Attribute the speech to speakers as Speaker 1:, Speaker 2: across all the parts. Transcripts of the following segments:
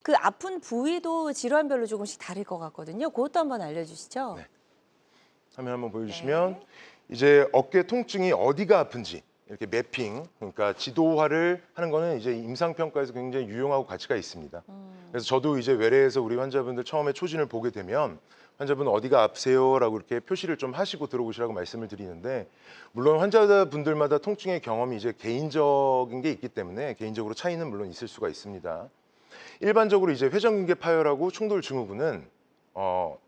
Speaker 1: 그 아픈 부위도 질환별로 조금씩 다를 것 같거든요. 그것도 한번 알려주시죠.
Speaker 2: 네. 화면 한번 보여주시면
Speaker 1: 네.
Speaker 2: 이제 어깨 통증이 어디가 아픈지 이렇게 매핑, 그러니까 지도화를 하는 거는 이제 임상평가에서 굉장히 유용하고 가치가 있습니다. 그래서 저도 이제 외래에서 우리 환자분들 처음에 초진을 보게 되면 환자분 어디가 아프세요라고 이렇게 표시를 좀 하시고 들어오시라고 말씀을 드리는데, 물론 환자분들마다 통증의 경험이 이제 개인적인 게 있기 때문에 개인적으로 차이는 물론 있을 수가 있습니다. 일반적으로 이제 회전근개 파열하고 충돌 증후군은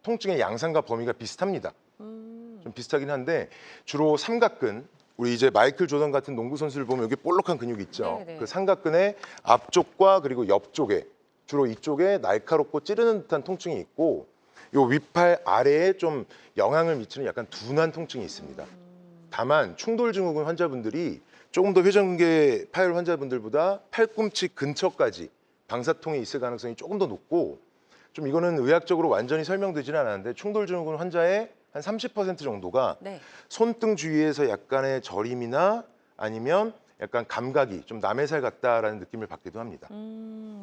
Speaker 2: 통증의 양상과 범위가 비슷합니다. 좀 비슷하긴 한데 주로 삼각근, 우리 이제 마이클 조던 같은 농구 선수를 보면 여기 볼록한 근육이 있죠.
Speaker 1: 네네.
Speaker 2: 그 삼각근의 앞쪽과 그리고 옆쪽에, 주로 이쪽에 날카롭고 찌르는 듯한 통증이 있고, 요 윗팔 아래에 좀 영향을 미치는 약간 둔한 통증이 있습니다. 다만 충돌 증후군 환자분들이 조금 더 회전근개 파열 환자분들보다 팔꿈치 근처까지 방사통이 있을 가능성이 조금 더 높고, 좀 이거는 의학적으로 완전히 설명되지는 않았는데 충돌 증후군 환자의 한 30% 정도가
Speaker 1: 네.
Speaker 2: 손등 주위에서 약간의 저림이나 아니면 약간 감각이 좀 남의 살 같다라는 느낌을 받기도 합니다.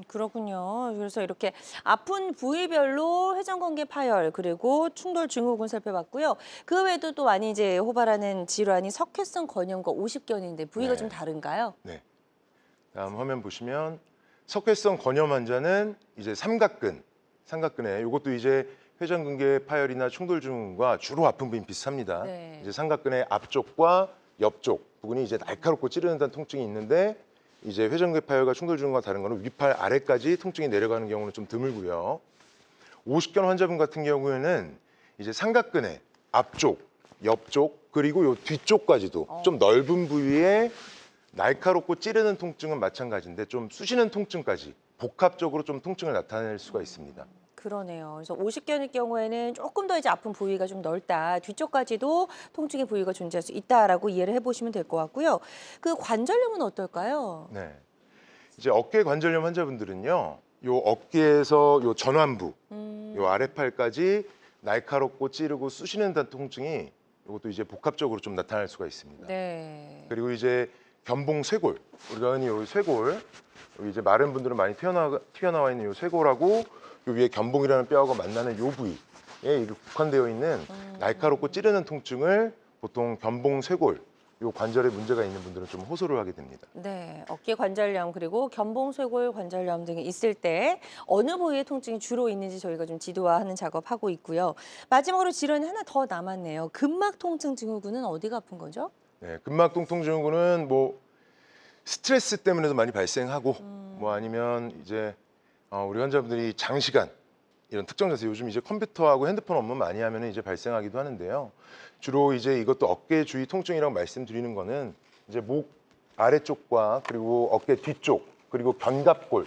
Speaker 1: 그렇군요. 그래서 이렇게 아픈 부위별로 회전근개 파열 그리고 충돌 증후군 살펴봤고요. 그 외에도 또 많이 이제 호발하는 질환이 석회성 건염과 오십견인데 부위가 좀
Speaker 2: 네.
Speaker 1: 다른가요?
Speaker 2: 네. 다음 화면 보시면 석회성 건염 환자는 이제 삼각근에 이것도 이제 회전근개 파열이나 충돌 증후군과 주로 아픈 부위 비슷합니다.
Speaker 1: 네.
Speaker 2: 이제 삼각근의 앞쪽과 옆쪽 부분이 이제 날카롭고 찌르는 듯한 통증이 있는데, 이제 회전근개 파열과 충돌 증후군과 다른 거는 윗팔 아래까지 통증이 내려가는 경우는 좀 드물고요. 오십견 환자분 같은 경우에는 이제 삼각근의 앞쪽, 옆쪽 그리고 요 뒤쪽까지도 좀 넓은 부위에 날카롭고 찌르는 통증은 마찬가지인데 좀 쑤시는 통증까지 복합적으로 좀 통증을 나타낼 수가 있습니다.
Speaker 1: 그러네요. 그래서 오십견일 경우에는 조금 더 이제 아픈 부위가 좀 넓다. 뒤쪽까지도 통증의 부위가 존재할 수 있다라고 이해를 해보시면 될 것 같고요. 그 관절염은 어떨까요?
Speaker 2: 네. 이제 어깨 관절염 환자분들은요, 요 어깨에서 요 전완부, 요 아래팔까지 날카롭고 찌르고 쑤시는 듯한 통증이 이것도 이제 복합적으로 좀 나타날 수가 있습니다.
Speaker 1: 네.
Speaker 2: 그리고 이제 견봉 쇄골, 우리가 흔히 요 쇄골, 여기 이제 마른 분들은 많이 튀어나와 있는 요 쇄골하고 요 위에 견봉이라는 뼈하고 만나는 요 부위에 이게 국한되어 있는 날카롭고 찌르는 통증을 보통 견봉 쇄골, 요 관절에 문제가 있는 분들은 좀 호소를 하게 됩니다.
Speaker 1: 네, 어깨 관절염 그리고 견봉쇄골 관절염 등이 있을 때 어느 부위에 통증이 주로 있는지 저희가 좀 지도화하는 작업하고 있고요. 마지막으로 질환이 하나 더 남았네요. 근막 통증 증후군은 어디가 아픈 거죠?
Speaker 2: 네, 근막통통 증후군은 뭐 스트레스 때문에도 많이 발생하고, 뭐 아니면 이제 우리 환자분들이 장시간 이런 특정 자세, 요즘 이제 컴퓨터하고 핸드폰 업무 많이 하면 이제 발생하기도 하는데요. 주로 이제 이것도 어깨 주위 통증이라고 말씀드리는 거는 이제 목 아래쪽과 그리고 어깨 뒤쪽 그리고 견갑골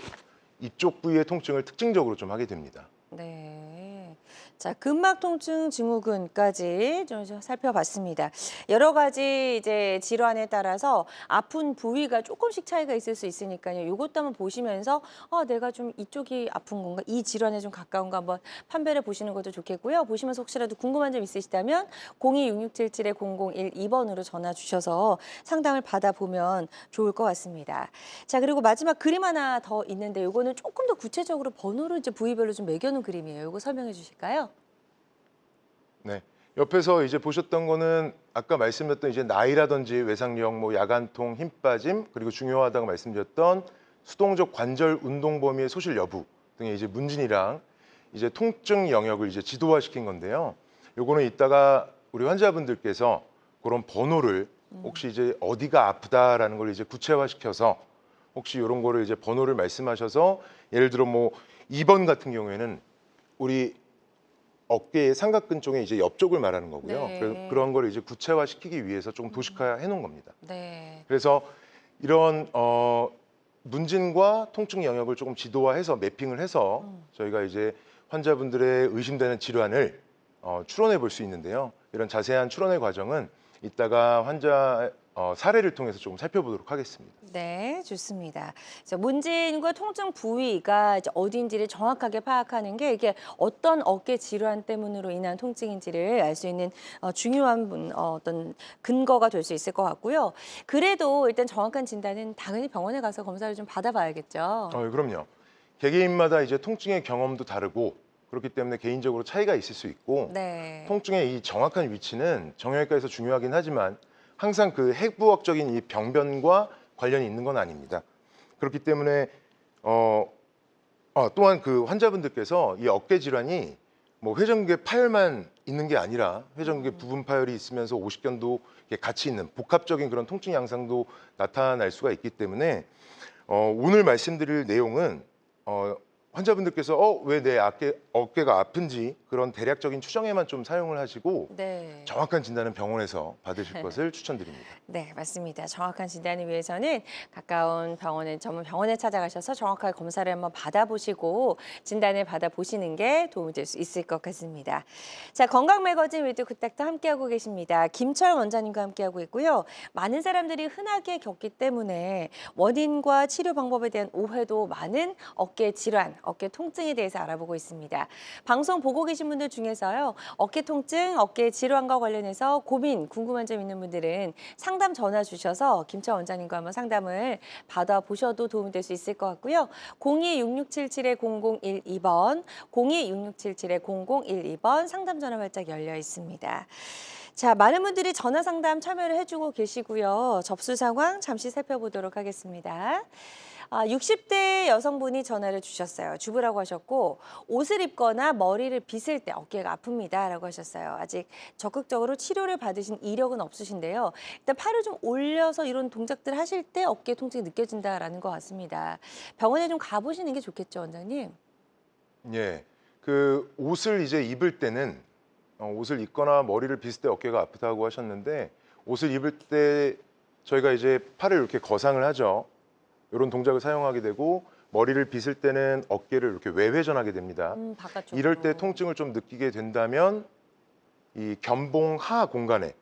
Speaker 2: 이쪽 부위의 통증을 특징적으로 좀 하게 됩니다.
Speaker 1: 네. 자, 근막 통증 증후군까지 좀 살펴봤습니다. 여러 가지 이제 질환에 따라서 아픈 부위가 조금씩 차이가 있을 수 있으니까요. 이것도 한번 보시면서 내가 좀 이쪽이 아픈 건가, 이 질환에 좀 가까운가 한번 판별해 보시는 것도 좋겠고요. 보시면서 혹시라도 궁금한 점 있으시다면 026677-0012번으로 전화 주셔서 상담을 받아보면 좋을 것 같습니다. 자, 그리고 마지막 그림 하나 더 있는데 이거는 조금 더 구체적으로 번호를 이제 부위별로 좀 매겨놓은 그림이에요. 이거 설명해 주실까요?
Speaker 2: 네. 옆에서 이제 보셨던 거는 아까 말씀드렸던 이제 나이라든지 외상력, 뭐 야간통, 힘 빠짐, 그리고 중요하다고 말씀드렸던 수동적 관절 운동 범위의 소실 여부 등의 이제 문진이랑 이제 통증 영역을 이제 지도화시킨 건데요. 요거는 이따가 우리 환자분들께서 그런 번호를 혹시 이제 어디가 아프다라는 걸 이제 구체화시켜서 혹시 이런 거를 이제 번호를 말씀하셔서, 예를 들어 뭐 2번 같은 경우에는 우리 어깨의 삼각근 쪽에 이제 옆쪽을 말하는 거고요. 그래서
Speaker 1: 네.
Speaker 2: 그런 거를 이제 구체화시키기 위해서 조금 도식화해 놓은 겁니다.
Speaker 1: 네.
Speaker 2: 그래서 이런 문진과 통증 영역을 조금 지도화해서 매핑을 해서 저희가 이제 환자분들의 의심되는 질환을 추론해 볼 수 있는데요. 이런 자세한 추론의 과정은 이따가 환자 사례를 통해서 조금 살펴보도록 하겠습니다.
Speaker 1: 네, 좋습니다. 그래서 문진과 통증 부위가 이제 어딘지를 정확하게 파악하는 게 이게 어떤 어깨 질환 때문으로 인한 통증인지를 알 수 있는 중요한 어떤 근거가 될 수 있을 것 같고요. 그래도 일단 정확한 진단은 당연히 병원에 가서 검사를 좀 받아봐야겠죠.
Speaker 2: 그럼요. 개개인마다 이제 통증의 경험도 다르고 그렇기 때문에 개인적으로 차이가 있을 수 있고
Speaker 1: 네.
Speaker 2: 통증의 이 정확한 위치는 정형외과에서 중요하긴 하지만 항상 그 해부학적인 이 병변과 관련이 있는 건 아닙니다. 그렇기 때문에 또한 그 환자분들께서 이 어깨 질환이 뭐 회전근개 파열만 있는 게 아니라 회전근개 부분 파열이 있으면서 오십견도 같이 있는 복합적인 그런 통증 양상도 나타날 수가 있기 때문에 오늘 말씀드릴 내용은 환자분들께서 왜 내 어깨가 아픈지 그런 대략적인 추정에만 좀 사용을 하시고
Speaker 1: 네.
Speaker 2: 정확한 진단은 병원에서 받으실 것을 추천드립니다.
Speaker 1: 네, 맞습니다. 정확한 진단을 위해서는 가까운 병원에 전문 병원에 찾아가셔서 정확하게 검사를 한번 받아보시고 진단을 받아보시는 게 도움이 될 수 있을 것 같습니다. 자, 건강 매거진 위드 굿닥터 함께하고 계십니다. 김철 원장님과 함께하고 있고요. 많은 사람들이 흔하게 겪기 때문에 원인과 치료 방법에 대한 오해도 많은 어깨 질환, 어깨 통증에 대해서 알아보고 있습니다. 방송 보고 계신 분들 중에서요. 어깨 통증, 어깨 질환과 관련해서 고민, 궁금한 점 있는 분들은 상담 전화 주셔서 김철 원장님과 한번 상담을 받아보셔도 도움이 될 수 있을 것 같고요. 02-6677-0012번, 02-6677-0012번 상담 전화 활짝 열려 있습니다. 자, 많은 분들이 전화 상담 참여를 해주고 계시고요. 접수 상황 잠시 살펴보도록 하겠습니다. 60대 여성분이 전화를 주셨어요. 주부라고 하셨고 옷을 입거나 머리를 빗을 때 어깨가 아픕니다 라고 하셨어요. 아직 적극적으로 치료를 받으신 이력은 없으신데요. 일단 팔을 좀 올려서 이런 동작들 하실 때 어깨 통증이 느껴진다라는 것 같습니다. 병원에 좀 가보시는 게 좋겠죠, 원장님?
Speaker 2: 예, 그 옷을 이제 입을 때는 옷을 입거나 머리를 빗을 때 어깨가 아프다고 하셨는데 옷을 입을 때 저희가 이제 팔을 이렇게 거상을 하죠. 이런 동작을 사용하게 되고 머리를 빗을 때는 어깨를 이렇게 외회전하게 됩니다.
Speaker 1: 바깥쪽으로.
Speaker 2: 이럴 때 통증을 좀 느끼게 된다면 이 견봉하 공간에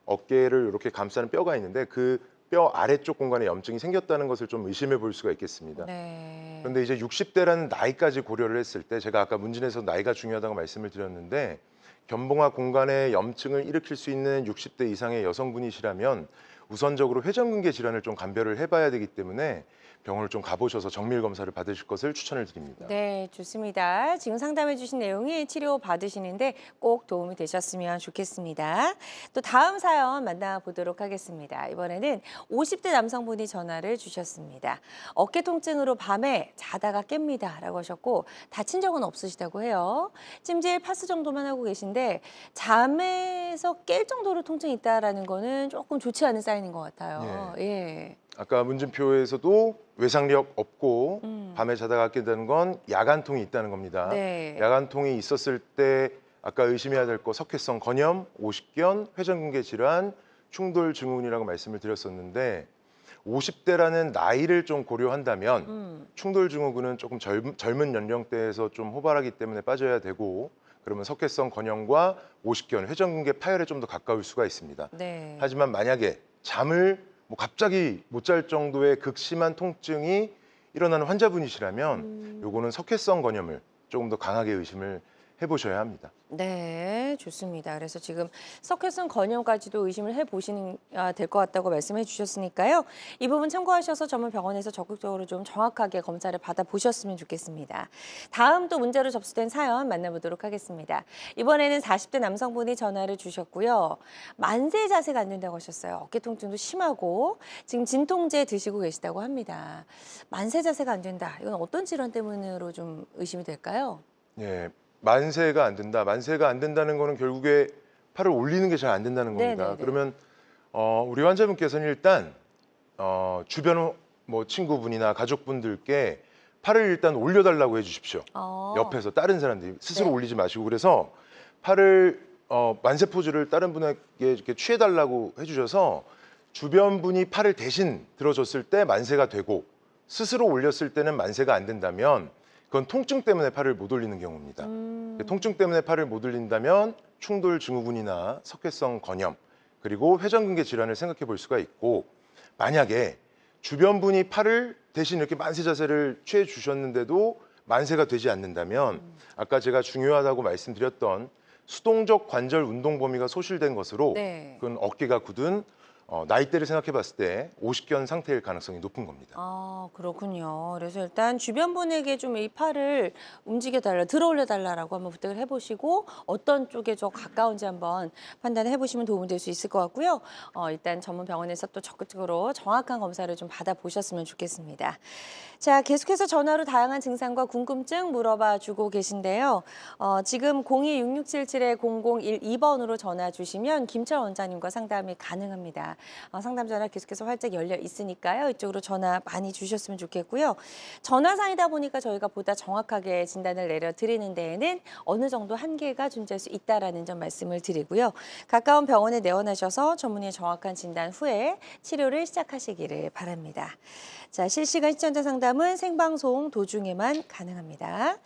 Speaker 2: 어깨를 이렇게 감싸는 뼈가 있는데 그 뼈 아래쪽 공간에 염증이 생겼다는 것을 좀 의심해 볼 수가 있겠습니다.
Speaker 1: 네.
Speaker 2: 그런데 이제 60대라는 나이까지 고려를 했을 때 제가 아까 문진에서 나이가 중요하다고 말씀을 드렸는데 견봉하 공간에 염증을 일으킬 수 있는 60대 이상의 여성분이시라면 우선적으로 회전근개 질환을 좀 감별을 해봐야 되기 때문에 병원을 좀 가보셔서 정밀 검사를 받으실 것을 추천을 드립니다.
Speaker 1: 네, 좋습니다. 지금 상담해 주신 내용이 치료 받으시는데 꼭 도움이 되셨으면 좋겠습니다. 또 다음 사연 만나보도록 하겠습니다. 이번에는 50대 남성분이 전화를 주셨습니다. 어깨 통증으로 밤에 자다가 깹니다 라고 하셨고 다친 적은 없으시다고 해요. 찜질 파스 정도만 하고 계신데 잠에서 깰 정도로 통증이 있다는 거는 조금 좋지 않은 사인인 것 같아요. 예.
Speaker 2: 아까 문진표에서도 외상력 없고 밤에 자다가 깬다는 건 야간통이 있다는 겁니다.
Speaker 1: 네.
Speaker 2: 야간통이 있었을 때 아까 의심해야 될 거 석회성 건염, 오십견, 회전근개 질환, 충돌 증후군이라고 말씀을 드렸었는데 50대라는 나이를 좀 고려한다면 충돌 증후군은 조금 젊은 연령대에서 좀 호발하기 때문에 빠져야 되고 그러면 석회성 건염과 오십견, 회전근개 파열에 좀 더 가까울 수가 있습니다.
Speaker 1: 네.
Speaker 2: 하지만 만약에 잠을 뭐 갑자기 못 잘 정도의 극심한 통증이 일어나는 환자분이시라면 요거는 석회성 건염을 조금 더 강하게 의심을 해보셔야 합니다.
Speaker 1: 네, 좋습니다. 그래서 지금 석회성 건염까지도 의심을 해보시는 될 것 같다고 말씀해 주셨으니까요. 이 부분 참고하셔서 전문 병원에서 적극적으로 좀 정확하게 검사를 받아보셨으면 좋겠습니다. 다음 또 문제로 접수된 사연 만나보도록 하겠습니다. 이번에는 40대 남성분이 전화를 주셨고요. 만세 자세가 안 된다고 하셨어요. 어깨 통증도 심하고 지금 진통제 드시고 계시다고 합니다. 만세 자세가 안 된다. 이건 어떤 질환 때문으로 좀 의심이 될까요?
Speaker 2: 예, 만세가 안 된다. 만세가 안 된다는 거는 결국에 팔을 올리는 게 잘 안 된다는 겁니다.
Speaker 1: 네네네.
Speaker 2: 그러면 우리 환자분께서는 일단 주변 뭐 친구분이나 가족분들께 팔을 일단 올려달라고 해주십시오. 옆에서 다른 사람들이 스스로
Speaker 1: 네.
Speaker 2: 올리지 마시고 그래서 팔을 만세 포즈를 다른 분에게 이렇게 취해달라고 해주셔서 주변 분이 팔을 대신 들어줬을 때 만세가 되고 스스로 올렸을 때는 만세가 안 된다면 그건 통증 때문에 팔을 못 올리는 경우입니다. 통증 때문에 팔을 못 올린다면 충돌 증후군이나 석회성 건염 그리고 회전근개 질환을 생각해 볼 수가 있고 만약에 주변 분이 팔을 대신 이렇게 만세 자세를 취해 주셨는데도 만세가 되지 않는다면 아까 제가 중요하다고 말씀드렸던 수동적 관절 운동 범위가 소실된 것으로
Speaker 1: 네.
Speaker 2: 그건 어깨가 굳은 나이대를 생각해 봤을 때 50견 상태일 가능성이 높은 겁니다.
Speaker 1: 아, 그렇군요. 그래서 일단 주변 분에게 좀 이 팔을 움직여 달라, 들어 올려 달라라고 한번 부탁을 해보시고 어떤 쪽에 좀 가까운지 한번 판단해 보시면 도움이 될 수 있을 것 같고요. 일단 전문 병원에서 또 적극적으로 정확한 검사를 좀 받아보셨으면 좋겠습니다. 자, 계속해서 전화로 다양한 증상과 궁금증 물어봐 주고 계신데요. 지금 02-6677-0012번으로 전화 주시면 김철 원장님과 상담이 가능합니다. 상담 전화 계속해서 활짝 열려 있으니까요. 이쪽으로 전화 많이 주셨으면 좋겠고요. 전화상이다 보니까 저희가 보다 정확하게 진단을 내려드리는 데에는 어느 정도 한계가 존재할 수 있다라는 점 말씀을 드리고요. 가까운 병원에 내원하셔서 전문의의 정확한 진단 후에 치료를 시작하시기를 바랍니다. 자, 실시간 시청자 상담은 생방송 도중에만 가능합니다.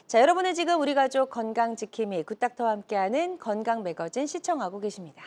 Speaker 1: 자, 여러분은 지금 우리 가족 건강 지킴이 굿닥터와 함께하는 건강 매거진 시청하고 계십니다.